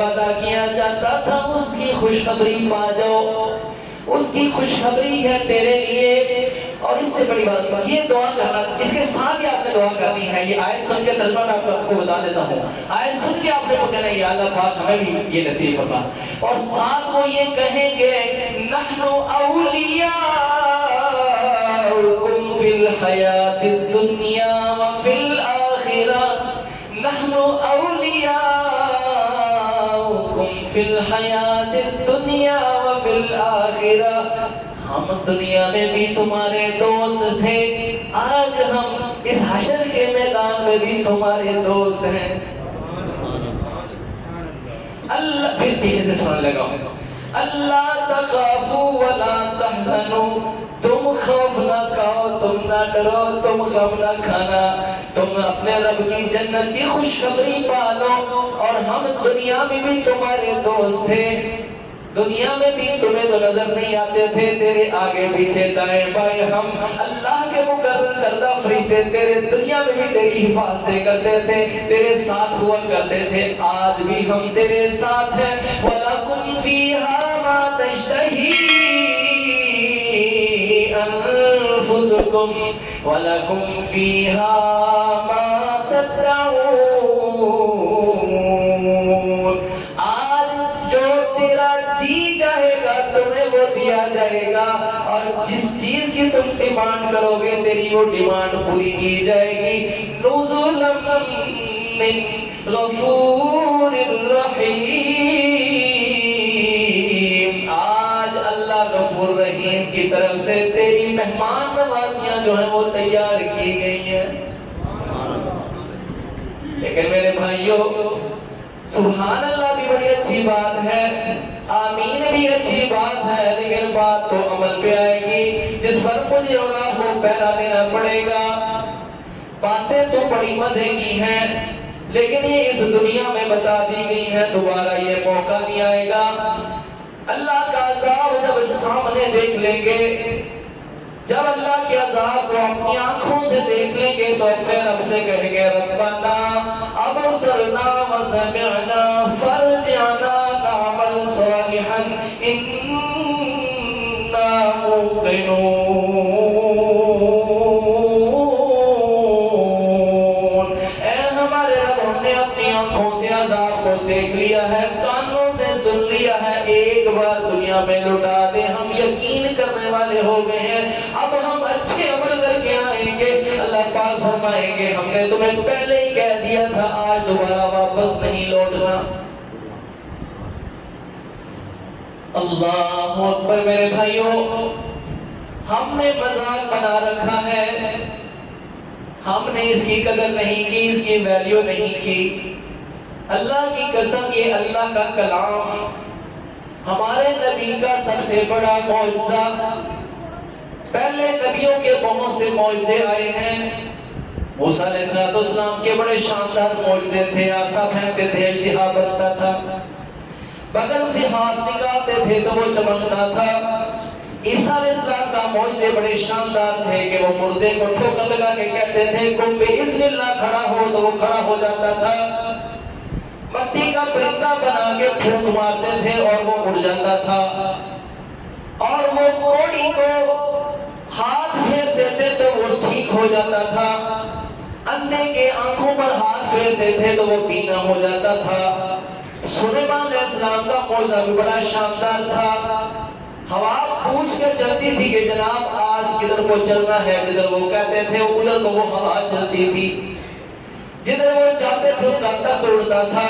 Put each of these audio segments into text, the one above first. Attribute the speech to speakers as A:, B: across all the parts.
A: وعدہ کیا جاتا تھا اس کی خوشخبری پا جاؤ، اس کی خوشخبری ہے تیرے لیے۔ اور اس سے بڑی بات یہ دعا کرنا، اس کے ساتھ ہی آپ نے دعا کرنی ہے۔ یہ آیت سن کے ترجمہ میں آپ کو بتا دیتا ہوں۔ آیت سن کے آپ نے کہنا ہے یا اللہ پاک ہمیں بھی یہ نصیب فرما، اور ساتھ وہ یہ کہیں گے نحن اولیاؤکم فی الحیات الدنیا وفی الآخرہ، نحن اولیاؤکم فی الحیات الدنیا وفی الآخرہ، ہم دنیا میں بھی تمہارے دوست تھے، آج ہم اس حشر کے میدان میں بھی تمہارے دوست ہیں۔ اللہ پھر پیچھے سے سننے لگا اللہ تخافوا ولا تحزنوا، تم خوف نہ کھاؤ، تم نہ ڈرو، تم غم نہ کھانا، تم اپنے رب کی جنت کی خوشخبری پالو، اور ہم دنیا میں بھی تمہارے دوست تھے، دنیا میں بھی تمہیں تو نظر نہیں آتے تھے، تیرے آگے پیچھے دائیں بائیں ہم اللہ کے مقرر کردہ فرشتے تیرے دنیا میں بھی تیری حفاظت کرتے تھے، تیرے ساتھ ہوا کرتے تھے، آج بھی ہم تیرے ساتھ ہیں۔ وَلَكُمْ فِيهَا مَا تَشْتَهِي أَنفُسُكُمْ وَلَكُمْ فِيهَا مَا تَدَّعُونَ، تمہیں وہ دیا جائے گا، اور جس چیز کی تم ڈیمانڈ کرو گے تیری وہ ڈیمانڈ پوری کی جائے گی۔ نزلا من غفور الرحیم، آج اللہ غفور رحیم کی طرف سے تیری مہمان نوازیاں جو ہیں وہ تیار کی گئی ہیں۔ لیکن میرے بھائیوں، سبحان اللہ بھی بڑی اچھی بات ہے، آمین بھی اچھی بات ہے، لیکن بات تو عمل پہ آئے گی، جس پر مجھے اور آپ کو پہلا دینا پڑے گا۔ باتیں تو بڑی مزے کی ہیں، لیکن یہ اس دنیا میں بتا دی گئی ہیں، دوبارہ یہ موقع نہیں آئے گا۔ اللہ کا عذاب جب سامنے دیکھ لیں گے، جب اللہ کے عذاب کو اپنی آنکھوں سے دیکھ لیں گے تو اپنے رب سے کہیں گے ربنا ابصرنا وسمعنا فارجعنا نعمل صالحا انا موقنون۔ اے ہمارے رب، ہم نے اپنی آنکھوں سے عذاب کو دیکھ لیا ہے، کانوں سے سن لیا ہے، ایک بار دنیا میں لٹا دے، ہم یقین کرنے والے ہو گئے ہیں، اب ہم اچھے عمل کر کے آئیں گے۔ اللہ پاک فرمائیں گے ہم نے تمہیں پہلے ہی کہہ دیا تھا، آج دوبارہ واپس نہیں لوٹنا۔ اللہ اکبر۔ میرے بھائیوں، ہم نے مذاق بنا رکھا ہے، ہم نے اس کی قدر نہیں کی، اس کی ویلیو نہیں کی۔ اللہ کی قسم، یہ اللہ کا کلام ہمارے نبی کا سب سے بڑا معجزہ، پہلے نبیوں کے بہت سے معجزے آئے ہیں، موسیٰ علیہ السلام کے بڑے شاندار معجزے تھے، آسا پھینکتے تھے اژدہا بنتا تھا، بغل سے ہاتھ نکالتے تھے تو وہ چمکتا تھا۔ عیسیٰ علیہ السلام کا معجزے بڑے شاندار تھے کہ وہ مردے کو ٹھوکر لگا کے کہتے تھے قم بإذن اللہ، کھڑا ہو تو وہ کھڑا ہو جاتا تھا، مٹی کا پرندہ بنا کے پھونک مارتے تھے اور وہ اڑ جاتا تھا، اور وہ کوڑی کو ہاتھ پھیر دیتے تو وہ ٹھیک ہو جاتا تھا، اندھے کے آنکھوں پر ہاتھ پھیرتے تھے تو وہ بینا ہو جاتا تھا۔ سلیمان علیہ السلام کا معجزہ بھی بڑا شاندار تھا، ہوا پوچھ کے چلتی تھی کہ جناب آج کدھر کو چلنا ہے، جدھر وہ کہتے تھے ادھر کو وہ ہوا چلتی تھی، جدھر وہ چاہتے تھے تک اڑتا تھا۔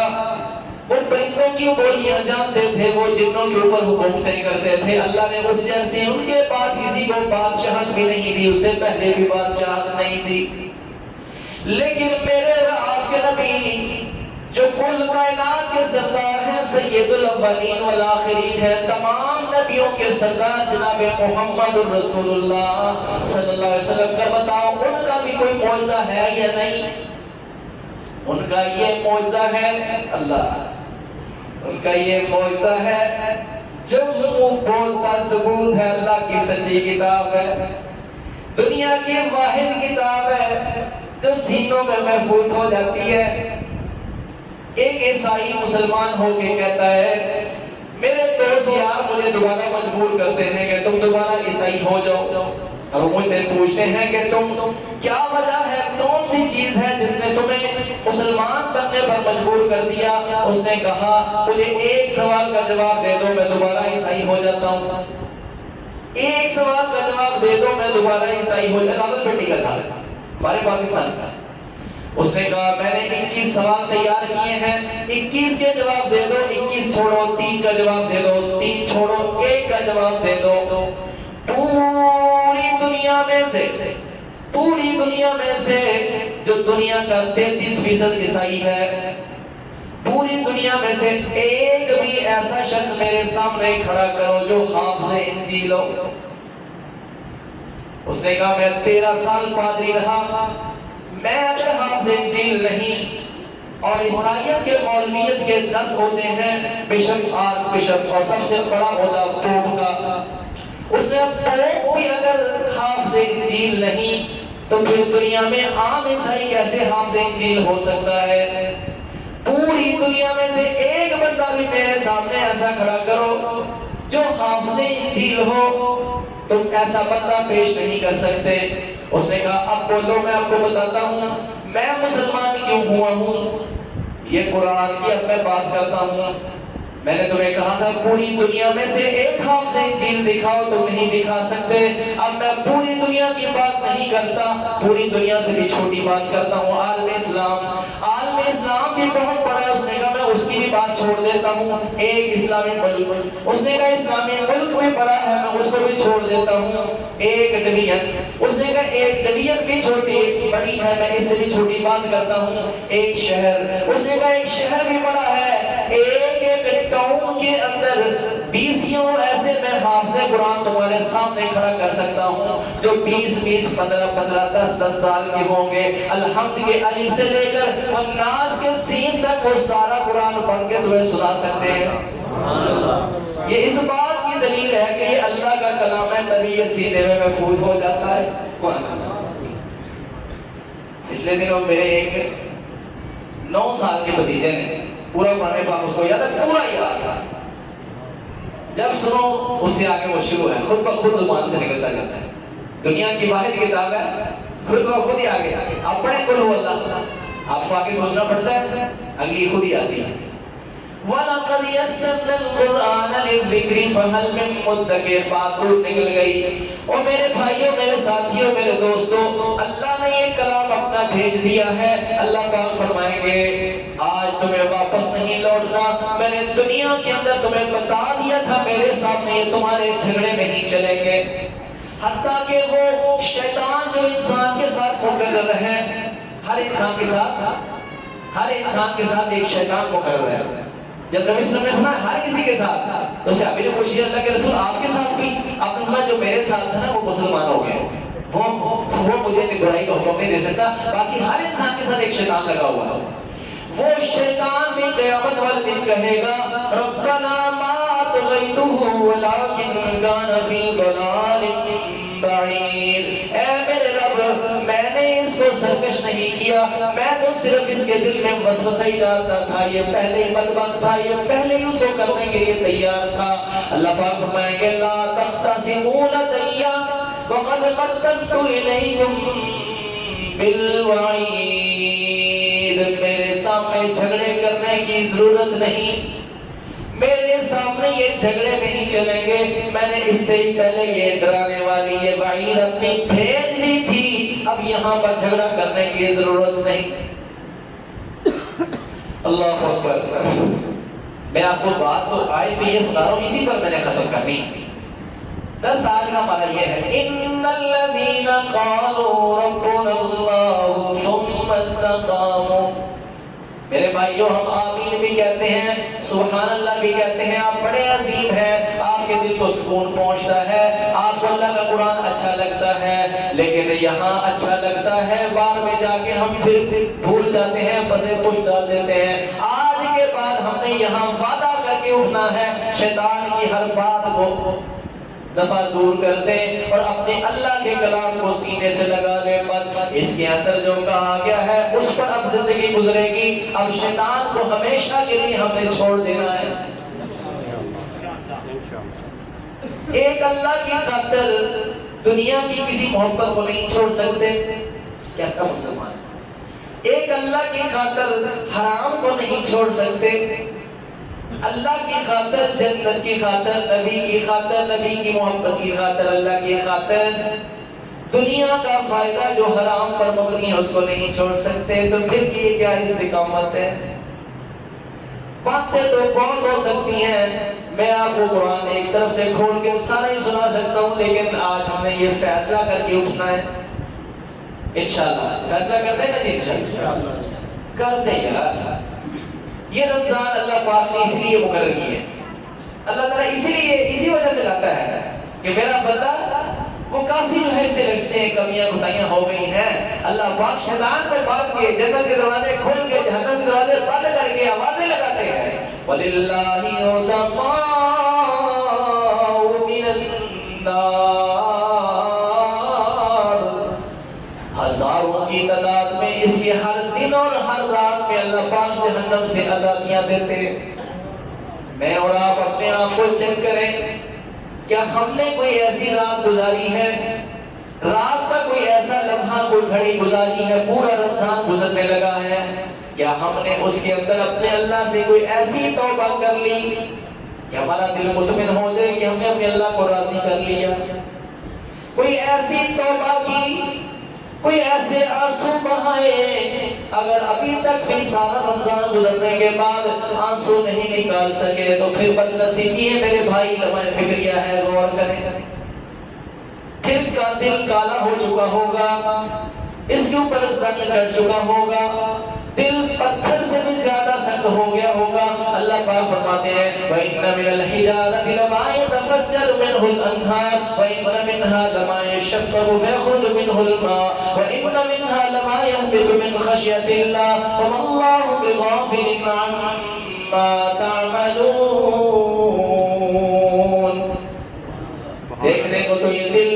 A: وہ پرندوں کی بولیاں جانتے تھے، وہ جنوں کے اوپر حکومتیں کرتے تھے، اللہ نے اس جیسے ان کے بعد کسی کو بادشاہت بھی نہیں دی، اس سے پہلے بھی بادشاہت نہیں دی۔ لیکن میرے آپ کے نبی جو کل کائنات کے سردار ہیں، سید الاولین والآخرین ہیں، تمام نبیوں کے سردار جناب محمد رسول اللہ صلی اللہ علیہ وسلم کا بتاؤ ان کا بھی کوئی معجزہ ہے یا نہیں؟ ان کا یہ معجزہ ہے، اللہ ان کا یہ معجزہ ہے جو منہ بولتا ثبوت ہے، اللہ کی سچی کتاب ہے، دنیا کی واحد کتاب ہے جو سینوں میں محفوظ ہو جاتی ہے۔ ایک عیسائی مسلمان ہو کے کہتا ہے میرے دوست یار مجھے دوبارہ مجبور کرتے ہیں کہ تم دوبارہ عیسائی ہو جاؤ، اور مجھ سے پوچھتے ہیں کہ تم کیا وجہ ہے، کون سی چیز ہے جس نے تمہیں مسلمان بننے پر مجبور کر دیا؟ اس نے کہا مجھے ایک سوال کا جواب دے دو میں دوبارہ عیسائی ہو جاتا ہوں، ایک سوال کا جواب دے دو میں دوبارہ عیسائی ہو جاتا ہوں۔ راولپنڈی کا تھا، ہمارے پاکستان کا۔ اس نے کہا میں نے 21 سوال تیار کیے ہیں، 21 کے جواب دے دو، 21 چھوڑو، 3 کا جواب دے دو، 3 چھوڑو، 1 کا جواب دے دو۔ پوری دنیا میں سے جو دنیا کا 33% عیسائی ہے، پوری دنیا میں سے ایک بھی ایسا شخص میرے سامنے کھڑا کرو جو حافظ انجیل ہو۔ اس نے کہا میں 13 سال پادری رہا، میں اگر حافظ انجیل نہیں، اور عیسائیت کے مولویت کے 10 عہدے ہیں، بشپ، آرک بشپ، اور سب سے بڑا عہدہ پوپ کا، اس نے پوپ بھی اگر حافظ انجیل نہیں تو پھر دنیا میں عام عیسائی کیسے حافظ انجیل ہو سکتا ہے؟ پوری دنیا میں سے ایک بندہ بھی میرے سامنے ایسا کھڑا کرو جو حافظ انجیل ہو، تم ایسا بندہ پیش نہیں کر سکتے۔ اس نے کہا اب بولو میں آپ کو بتاتا ہوں میں مسلمان کیوں ہوا ہوں، یہ قرآن کی اب میں بات کرتا ہوں۔ میں نے تمہیں کہا تھا پوری دنیا میں سے ایک حافظ انجیل دکھاؤ، تم نہیں دکھا سکتے۔ اب میں پوری دنیا کی بات نہیں کرتا، پوری دنیا سے بھی چھوٹی بات کرتا ہوں، عالم اسلام۔ عالم اسلام بھی بہت بڑا ہے، اس نے کہا میں اس کی بھی بات چھوڑ دیتا ہوں، ایک اسلامی ملک۔ اس نے کہا اسلامی ملک بھی بڑا ہے، میں اس کو بھی چھوڑ دیتا ہوں، ایک ڈویژن۔ اس نے کہا ایک ڈویژن بھی چھوٹی بڑی ہے، میں اس سے بھی چھوٹی بات کرتا ہوں، ایک شہر۔ اس نے کہا ایک شہر بھی بڑا ہے، ایک ٹاؤن کے اندر 20 ایسے میں حافظ قرآن تمہارے سامنے کھڑا کر سکتا ہوں جو 20 15 10 سال کے ہوں گے، الحمد کے الف سے لے کر الناس کے سین تک وہ سارا قرآن پڑھ کے تمہیں سنا سکتے ہیں۔ یہ اس بات کی دلیل ہے کہ یہ اللہ کا کلام ہے، تبھی یہ سینے میں محفوظ ہو جاتا ہے۔ پچھلے دنوں میرے ایک 9 سال کے بھتیجے نے پورا قرآن پاک اس کو یاد ہے، پورا یاد ہے، جب سنو اس سے آگے وہ شروع ہے، خود بخود زبان سے نکلتا جاتا ہے۔ دنیا کی واحد کتاب ہے، خود بخود ہی آگے آپ پڑھیں قل هو اللہ، آپ کو آگے سوچنا پڑتا ہے، اگلی خود ہی آتی ہے۔ وَلَقَدْ يَسَّرْنَا الْقُرْآنَ لِلذِّكْرِ فَهَلْ مِن مُدَّكِرٍ۔ بات دور نکل گئی۔ اور میرے بھائیوں، میرے ساتھیوں، میرے دوستوں، اللہ نے یہ کلام اپنا بھیج دیا ہے۔ اللہ پاک فرمائیں گے آج تمہیں واپس نہیں لوٹنا، میں نے دنیا کے اندر تمہیں بتا دیا تھا میرے سامنے یہ تمہارے جھگڑے نہیں چلیں گے۔ حتیٰ کہ وہ شیطان جو انسان کے ساتھ مقرر ہے، ہر انسان کے ساتھ ایک شیطان مقرر ہے۔ جب نبی صلی اللہ علیہ وسلم نے ہر کسی کے ساتھ، تو صحابی نے پوچھا اللہ کے رسول آپ کے ساتھ بھی؟ آپ نے فرمایا جو میرے ساتھ تھا نا وہ مسلمان ہو گئے، وہ مجھے برائی کا حکم نہیں دے سکتا، باقی ہر انسان کے ساتھ ایک شیطان لگا ہوا ہے۔ وہ شیطان بھی قیامت والے دن کہے گا ربنا ما طغیتہ ولکن کان فی ضلال بعید، اے میرے رب میں نے اس کو سرکش نہیں کیا، میں تو صرف اس کے دل میں وسوسہ ہی ڈالتا تھا، یہ پہلے ہی بدبخت تھا، یہ پہلے ہی اس کو کرنے کے لیے تیار تھا۔ اللہ پاک فرمائیں گے لا تختصموا لدی وقد قدمت الیکم بالوعید، میرے سامنے جھگڑے کرنے کی ضرورت نہیں، میرے سامنے یہ جھگڑے نہیں چلیں گے، میں نے اس سے ہی پہلے یہ ڈرانے والی یہ وعید اپنی بھیج لی تھی، اب یہاں پر جھگڑا کرنے کی ضرورت نہیں۔ اللہ اکبر۔ میں آپ کو بات تو آئے بھی یہ سنا رہا ہوں، اسی پر میں نے ختم کرنی ہے۔ 10 آج کا ہمارا یہ ہے ان الذین قالوا ربنا اللہ ثم استقاموا۔ میرے بھائیوں ہم آمین بھی کہتے ہیں، سبحان اللہ بھی کہتے ہیں، آپ بڑے عظیم ہیں، آپ کے دل کو سکون پہنچتا ہے، آپ کو اللہ کا قرآن اچھا لگتا ہے، لیکن یہاں اچھا لگتا ہے، بعد میں جا کے ہم پھر بھول جاتے ہیں، بسے پوچھ ڈال دیتے ہیں۔ آج کے بعد ہم نے یہاں وعدہ کر کے اٹھنا ہے، شیطان کی ہر بات کو دفعہ دور کر دیں اور اپنے اللہ کے کلام کو سینے سے لگا لیں. بس اس کے اندر جو کہا گیا ہے اس پر اب زندگی گزرے گی. اب شیطان کو ہمیشہ کے لیے ہم نے چھوڑ دینا ہے. ایک اللہ کی خاطر دنیا کی کسی محبت کو نہیں چھوڑ سکتے. کیسا مسلمان؟ ایک اللہ کی خاطر حرام کو نہیں چھوڑ سکتے. اللہ کی خاطر، جنت کی خاطر، نبی کی خاطر، نبی کی محبت کی خاطر، اللہ کی خاطر دنیا کا فائدہ جو حرام پر مبنی ہے اس کو نہیں چھوڑ سکتے. تو پھر یہ کیا استقامت ہے؟ باتیں تو بہت ہو سکتی ہیں. میں آپ کو قرآن ایک طرف سے کھول کے سارا ہی سنا سکتا ہوں، لیکن آج ہم نے یہ فیصلہ کر کے اٹھنا ہے. انشاءاللہ فیصلہ کرتے ہیں نا جی؟ انشاءاللہ کرتے ہیں یار. یہ رمضان اللہ پاک نے اس لیے مقرر کی ہے. اللہ تعالیٰ اسی وجہ سے لاتا ہے کہ میرا بندہ وہ کافی جو ہے سے کمیاں کوتاہیاں ہو گئی ہیں. اللہ پاک شیطان کو بات کے جنت کے دروازے کھول کے جہنم کے دروازے بند کر کے آوازیں لگاتے ہیں وَلِلَّهِ عُتَقَاءُ مِنَ النَّارِ. ہزاروں کی تعداد میں اسی ہر دن اور ہر رات میں اللہ پاک جہنم سے آزادیاں دیتے. میں اور آپ اپنے آپ کو چیک کریں، کیا ہم نے کوئی ایسی رات گزاری ہے، رات کا کوئی ایسا لمحہ، کوئی گھڑی گزاری ہے، پورا رمضان گزرنے لگا ہے، کیا ہم نے اس کے اندر اپنے اللہ سے کوئی ایسی توبہ کر لی کہ ہمارا دل مطمئن ہو جائے کہ ہم نے اپنے اللہ کو راضی کر لیا؟ کوئی ایسی توبہ کی، کوئی ایسے آنسو بہائے؟ اگر ابھی تک بھی سارا رمضان گزرنے کے بعد آنسو نہیں نکال سکے تو پھر بدنصیبی ہے میرے بھائی. لمحہ فکر کیا ہے؟ غور کریں. پھر کا دل کالا ہو چکا ہوگا، اس کے اوپر زنگ چڑھ چکا ہوگا، دل پتھر سے بھی زیادہ سخت ہو گیا ہوگا. اللہ پاک فرماتے ہیں وَإِنَّ مِنَ الْحِجَارَةِ لَمَا يَتَفَجَّرُ مِنْهُ الْأَنْهَارُ وَإِنَّ مِنْهَا لَمَا يَشَقَّقُ فَيَخْرُجُ مِنْهُ الْمَاءُ وَإِنَّ مِنْهَا لَمَا يَهْبِطُ مِنْ خَشْيَةِ اللَّهِ وَمَا اللَّهُ بِغَافِلٍ عَمَّا تَعْمَلُونَ. دیکھنے کو تو یہ دل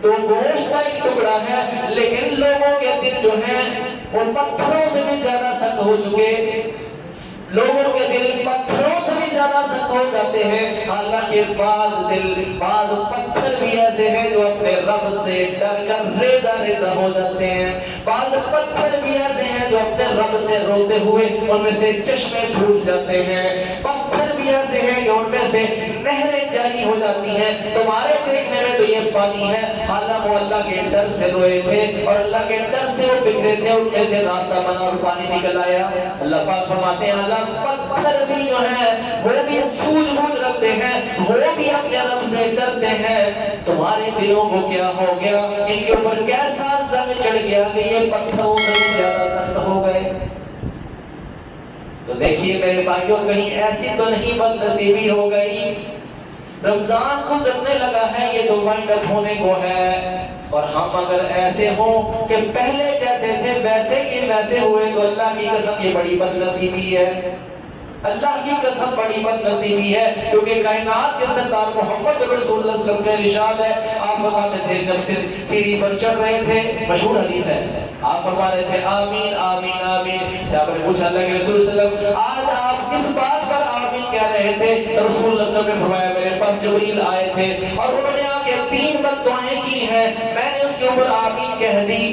A: تو گوشت کا ایک ٹکڑا ہے، لیکن لوگوں کے دل جو ہیں وہ پتھروں سے بھی زیادہ سخت ہو چکے. لوگوں کے دل پتھروں سے بھی زیادہ سخت ہو جاتے ہیں. حالانکہ بعض پتھر بھی ایسے ہیں جو اپنے رب سے ڈر کر ریزہ ریزہ ہو جاتے ہیں. بعض پتھر بھی ایسے ہیں جو اپنے رب سے روتے ہوئے ان میں سے چشمے پھوٹ جاتے ہیں. پتھر بھی ایسے ہیں کہ ان میں سے نہریں جاری ہو جاتی ہیں. تمہارے دیکھنے میں تو یہ پانی ہے، حالانکہ وہ اللہ کے ڈر سے روئے تھے اور اللہ کے ڈر سے وہ بکھرے تھے، ان میں سے راستہ بنا اور پانی نکل آیا. اللہ پاک فرماتے ہیں اللہ پتھر بھی جو ہیں وہ بھی سوجھ بوجھ رکھتے ہیں، وہ بھی اپنے رب سے ڈرتے ہیں. تمہارے دلوں کو کیا ہو گیا؟ ان کے اوپر کیسا زنگ چڑھ گیا کہ یہ پتھروں سے بھی زیادہ سخت ہو گئے؟ تو دیکھیے میرے بھائیوں، کہیں ایسی تو نہیں بدنصیبی ہو گئی؟ رمضان گزرنے لگا ہے، یہ تو وائنڈ اپ ہونے کو ہے، اور ہم اگر ایسے ہوں کہ پہلے جیسے تھے ویسے ہی ویسے ہوئے تو اللہ کی قسم یہ بڑی بدنصیبی ہے. اللہ کی قسم بڑی بدنصیبی ہے، کیونکہ کائنات کے سردار محمد رسول اللہ صلی اللہ علیہ وسلم کا ارشاد ہے. آپ فرماتے تھے جب سیڑھی پر چڑھ رہے تھے، مشہور حدیث ہے، آپ فرما رہے تھے آمین آمین آمین. صحابہ نے پوچھا اللہ کے رسول صلی اللہ علیہ وسلم آج آپ کس بات پر آمین کہہ رہے تھے؟ رسول اللہ صلی اللہ علیہ وسلم نے فرمایا میرے پاس جبریل آئے تھے اور انہوں نے آ کے 3 بددعائیں کی ہیں، میں نے اس کے اوپر آمین کہہ دی.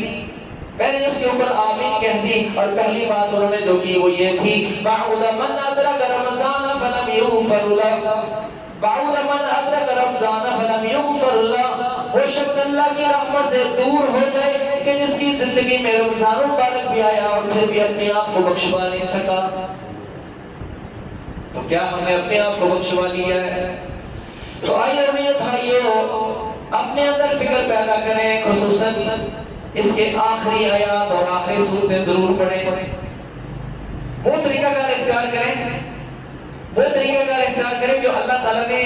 A: اور پہلی بات انہوں نے جو کی وہ یہ تھی بعد من ادرک رمضان فلم یغفر له، بعد من ادرک رمضان فلم یغفر له. وہ شخص اللہ کی رحمت سے دور ہو جائے کہ جس کی زندگی میں رمضان مبارک بھی آیا اور پھر بھی اپنے آپ کو بخشوا نہیں سکا. تو کیا ہم نے اپنے آپ کو بخشوا لیا ہے؟ تو آئیے میرے بھائیوں اپنے اندر فکر پیدا کریں، خصوصاً اس کے آخری آیات اور آخری سورتیں ضرور پڑھیں. وہ طریقہ کار اختیار کریں جو اللہ تعالیٰ نے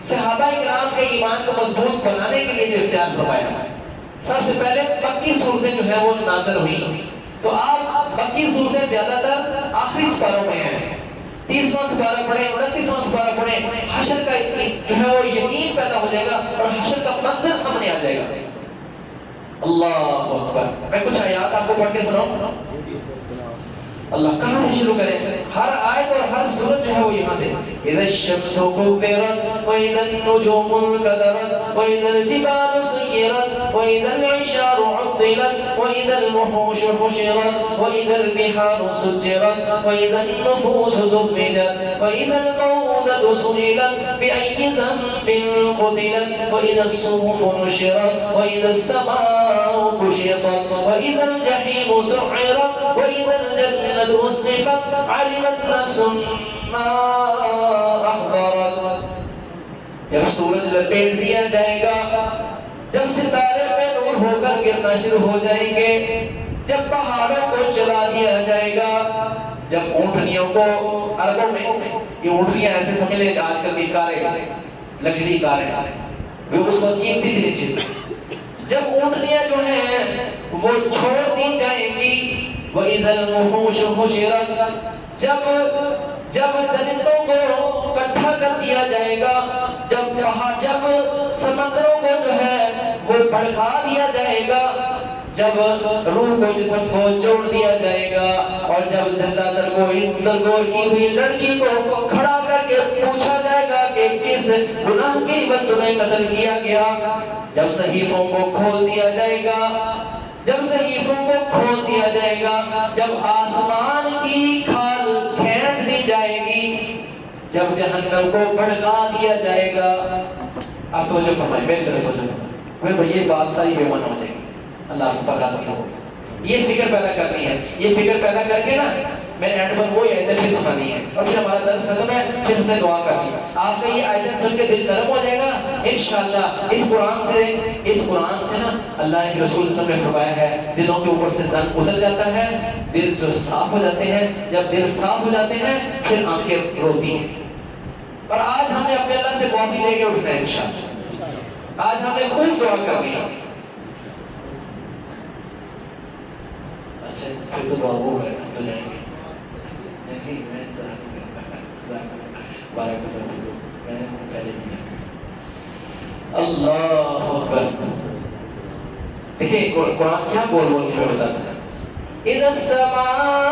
A: صحابہ کرام کے ایمان کو مضبوط بنانے کے لیے جو اختیار فرمایا. سب سے پہلے مکی صورتیں جو ہیں وہ نازل ہوئی، تو آپ مکی صورتیں زیادہ تر آخری سپاروں میں ہیں. 30واں سپارہ پڑھیں 29واں سپارہ پڑھیں، حشر کا جو ہے وہ یقین پیدا ہو جائے گا اور حشر کا منظر سامنے آ جائے گا۔ اللہ اکبر۔ میں کچھ آیات آپ کو پڑھ کے سناؤں۔ اللہ کہاں سے شروع کریں؟ ہر آیت اور ہر سورت جو ہے وہ یہاں سے اِذَا الشَّمْسُ كُوِّرَتْ وَإِذَا النُّجُومُ انكَدَرَتْ وَإِذَا الْجِبَالُ سُيِّرَتْ وَإِذَا الْعِشَارُ عُطِّلَتْ وَإِذَا الْوُحُوشُ حُشِرَتْ وَإِذَا الْبِحَارُ سُجِّرَتْ وَإِذَا النُّفُوسُ زُوِّجَتْ وَإِذَا الْمَوْءُودَةُ سُئِلَتْ بِأَيِّ ذَنبٍ قُتِلَتْ وَإِذَا الصُّحُفُ نُشِرَتْ وَإِذَا السَّمَاءُ كُشِطَتْ وَإِذَا الْجَحِيمُ سُعِّرَتْ وَإِذَا الْجَنَّةُ أُزْلِفَتْ عَلِمَتْ نَفْسٌ مَّا أَحْضَرَتْ۔ جب سورج لپیٹ دیا جائے گا، جب ستارے پہ نور ہو کر گرنا شروع ہو جائیں گے، جب پہاڑوں کو چلا دیا جائے گا، جب اونٹنیوں کو عربوں میں یہ اونٹنیاں ایسے سمجھ لیں آج کل کی کاریں لگژری کاریں وہ اس وقت قیمتی تھی چیز، جب اونٹنیاں جو ہیں وہ چھوڑ دی جائیں گی، وَإِذَا الْوُحُوشُ حُشِرَتْ جب درندوں کو اکٹھا کر دیا جائے گا، جب سمندروں کو جو ہے وہ بھڑکا دیا جائے گا، جب روح کو جسم کو جوڑ دیا جائے گا، اور جب زندہ درگور کی ہوئی لڑکی کو کھڑا کر کے پوچھا جائے گا کہ کس گناہ کی وجہ تمہیں قتل کیا گیا، جب صحیفوں کو کھول دیا جائے گا، جب صحیفوں کو کھول دیا جائے گا، جب آسمان کی کھال کھینچ دی جائے گی، جب جہنم کو بھڑکا دیا جائے گا۔ آپ توجہ فرمائیں، میری طرف توجہ فرمائیں، بھئی یہ بات ساری بے معنی ہو جائے گی، اللہ پر راضی ہو۔ یہ فکر پیدا کرنی ہے، یہ فکر پیدا کر کے نا میں نے اینڈ پر وہی آیتیں پھر سنانی ہے، اور پھر ہمارا درس ختم ہے، پھر ہم نے دعا کرنی ہے۔ آپ کا یہ آیتیں سن کے دل نرم ہو جائے گا انشاءاللہ۔ اس قرآن سے نا اللہ کے رسول صلی اللہ علیہ وسلم نے فرمایا ہے دلوں کے اوپر سے زنگ اتر جاتا ہے، دل جو صاف ہو جاتے ہیں، جب دل صاف ہو جاتے ہیں پھر آنکھیں روتی ہیں۔ اور آج ہم نے اپنے اللہ سے معافی لے کے اٹھنا ہے انشاءاللہ، آج ہم نے خوب دعا کرنی ہے۔ اچھا پھر تو دعا وہ ہے ہم تو جائیں گے، نہیں میں بارہ کو میں پہلے بھی اللہ اکبر۔ دیکھیں قرآن کیا بول کے بتاتا ہے، اذا السماء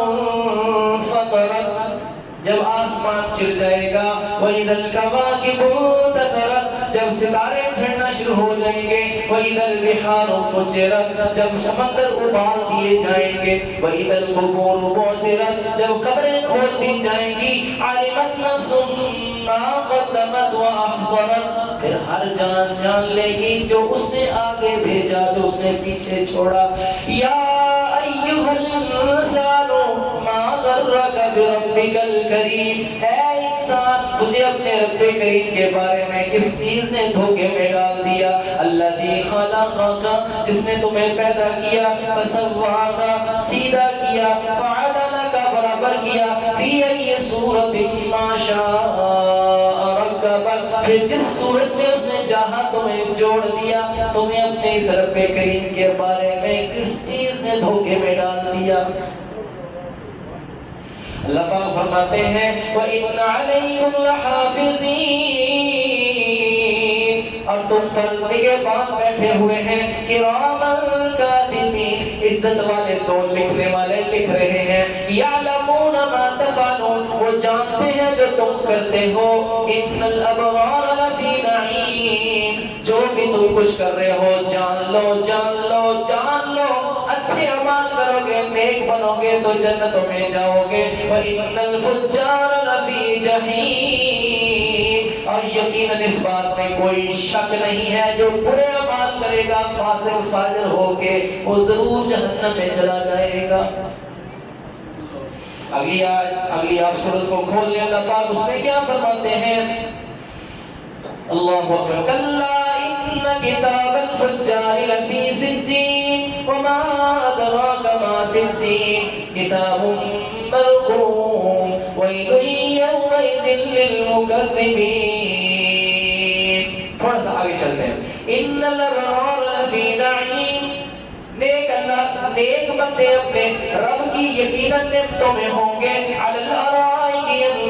A: انفطرت جب آسمان چل جائے گا، وَإِذَا الْكَوَاكِبُ انتَثَرَتْ جب ستارے جھڑنا شروع ہو جائیں گے، وَإِذَا الْبِحَارُ فُجِّرَتْ جب سمندر ابال دیے جائیں گے، وَإِذَا الْقُبُورُ بُعْثِرَتْ جب قبریں کھول دی جائیں گی، عَلِمَتْ نَفْسٌ مَّا قَدَّمَتْ وَأَخَّرَتْ پھر ہر جان جان لے گی جو اس نے آگے بھیجا جو اس نے پیچھے چھوڑا۔ یا ایھا الانسان ما غرک بربک الکریم، اے انسان تجھے اپنے رب کریم کے بارے میں کس چیز نے دھوکے میں ڈال دیا؟ الذی خلقک جس نے تمہیں پیدا کیا، فسواک سیدھا کیا، فعدلک برابر کیا، فی ای صورت ما شاء رکبک پھر جس صورت میں اس نے چاہا تمہیں جوڑ دیا۔ تمہیں اپنے اس رب کریم کے بارے میں کس چیز نے دھوکے میں ڈال دیا؟ اللہ پاک فرماتے ہیں وَإِنَّ عَلَيْكُمْ لَحَافِظِينَ اور تم پر نگہبان بیٹھے ہوئے ہیں، کِرَامًا کاتبین عزت والے تو لکھنے والے لکھ رہے ہیں، یعلمون ما تفعلون وہ جانتے ہیں جو تم کرتے ہو، ان الابرار لفی نعیم جو بھی تم کچھ کر رہے ہو جان لو جان لو جان لو، اچھے اعمال کرو گے نیک بنو گے تو جنتوں میں جاؤ گے، وَإِنَّ الْفُجَّارَ لَفِي جَحِيمٍ اور یقیناً اس بات میں کوئی شک نہیں ہے جو برے اعمال کرے گا فاسق فاجر ہو کے وہ ضرور جہنم میں چلا جائے گا۔ اگلی آپ سورت کو کھول لیں، اللہ پاک اس میں کیا فرماتے ہیں؟ اللہ اکبر کلا ان کتاب الفجار لفی سجین وما ادراک ما سجین کتاب مرقوم ویل یومئذ للمکذبین۔ تھوڑا سا آگے چلتے ہیں، ان الابرار لفی نعیم نیک بندے اپنے رب کی یقیناً نعمتوں میں ہوں گے، علی الارائک